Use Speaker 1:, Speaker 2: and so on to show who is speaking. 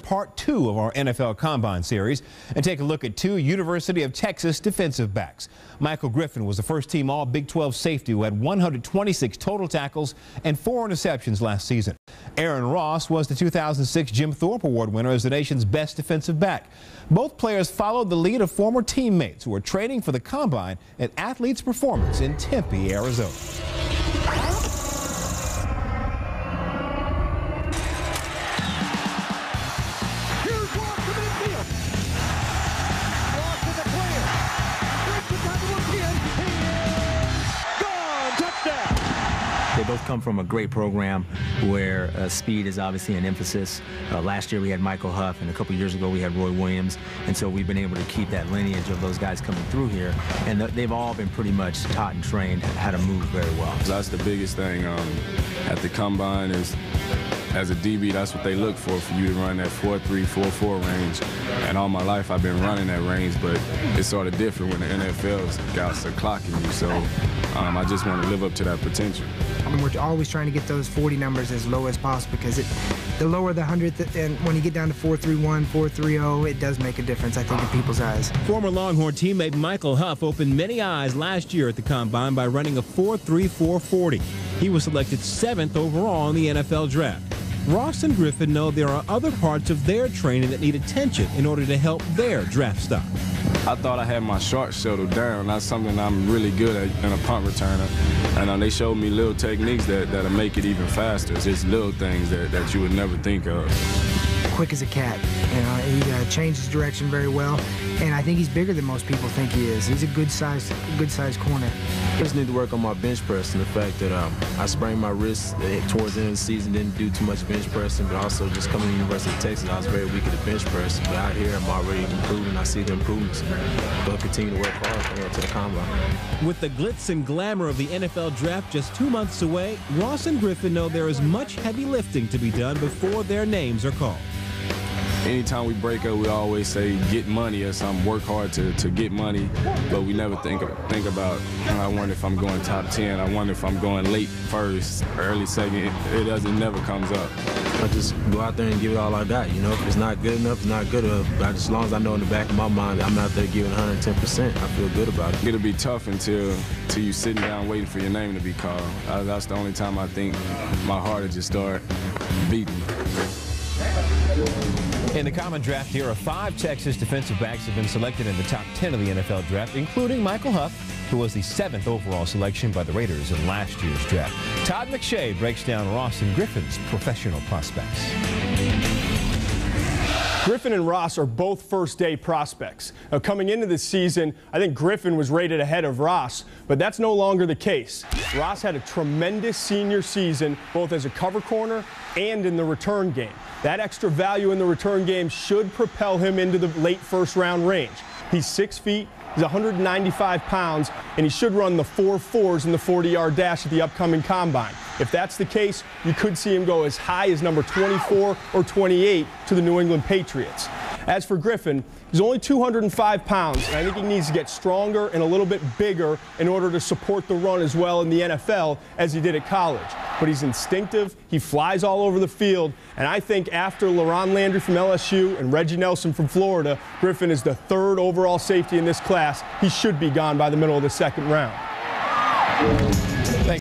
Speaker 1: part 2 of our NFL Combine series and take a look at 2 University of Texas defensive backs. Michael Griffin was the first-team All-Big 12 safety who had 126 total tackles and 4 interceptions last season. Aaron Ross was the 2006 Jim Thorpe Award winner as the nation's best defensive back. Both players followed the lead of former teammates who were training for the Combine at Athletes Performance in Tempe, Arizona.
Speaker 2: They both come from a great program where speed is obviously an emphasis. Last year we had Michael Huff, and a couple years ago we had Roy Williams, and so we've been able to keep that lineage of those guys coming through here, and they've all been pretty much taught and trained how to move very well.
Speaker 3: That's the biggest thing at the Combine is, as a DB, that's what they look for you to run that 4.3, 4.4 range. And all my life I've been running that range, but it's sort of different when the NFL scouts are clocking you. So I just want to live up to that potential.
Speaker 4: And we're always trying to get those 40 numbers as low as possible, because the lower the 100th, and when you get down to 4.31, 4.30, it does make a difference, I think, in people's eyes.
Speaker 1: Former Longhorn teammate Michael Huff opened many eyes last year at the Combine by running a 4.3, 4.40. He was selected 7th overall in the NFL draft. Ross and Griffin know there are other parts of their training that need attention in order to help their draft stock.
Speaker 3: I thought I had my short shuttle down. That's something I'm really good at in a punt returner. And they showed me little techniques that'll make it even faster. It's just little things that you would never think of.
Speaker 4: Quick as a cat. He changes direction very well, and I think he's bigger than most people think he is. He's a good size corner.
Speaker 5: I just need to work on my bench press, and the fact that I sprained my wrist towards the end of the season, didn't do too much bench pressing, but also just coming to the University of Texas, I was very weak at the bench press. But out here, I'm already improving. I see the improvements. But I'll continue to work hard to the Combine.
Speaker 1: With the glitz and glamour of the NFL draft just 2 months away, Ross and Griffin know there is much heavy lifting to be done before their names are called.
Speaker 3: Anytime we break up, we always say get money or something, work hard to get money, but we never think about, I wonder if I'm going top 10, I wonder if I'm going late first, early second. It never comes up.
Speaker 5: I just go out there and give it all I got. If it's not good enough, it's not good enough. But as long as I know in the back of my mind that I'm out there giving 110%, I feel good about it.
Speaker 3: It'll be tough until you sitting down waiting for your name to be called. That's the only time I think my heart will just start beating.
Speaker 1: In the common draft here, 5 Texas defensive backs have been selected in the top 10 of the NFL draft, including Michael Huff, who was the 7th overall selection by the Raiders in last year's draft. Todd McShay breaks down Ross and Griffin's professional prospects.
Speaker 6: Griffin and Ross are both first-day prospects. Now, coming into this season, I think Griffin was rated ahead of Ross, but that's no longer the case. Ross had a tremendous senior season, both as a cover corner and in the return game. That extra value in the return game should propel him into the late first-round range. He's 6 feet. He's 195 pounds, and he should run the 4.4s in the 40-yard dash at the upcoming Combine. If that's the case, you could see him go as high as number 24 or 28 to the New England Patriots. As for Griffin, he's only 205 pounds, and I think he needs to get stronger and a little bit bigger in order to support the run as well in the NFL as he did at college. But he's instinctive, he flies all over the field, and I think after LaRon Landry from LSU and Reggie Nelson from Florida, Griffin is the 3rd overall safety in this class. He should be gone by the middle of the 2nd round.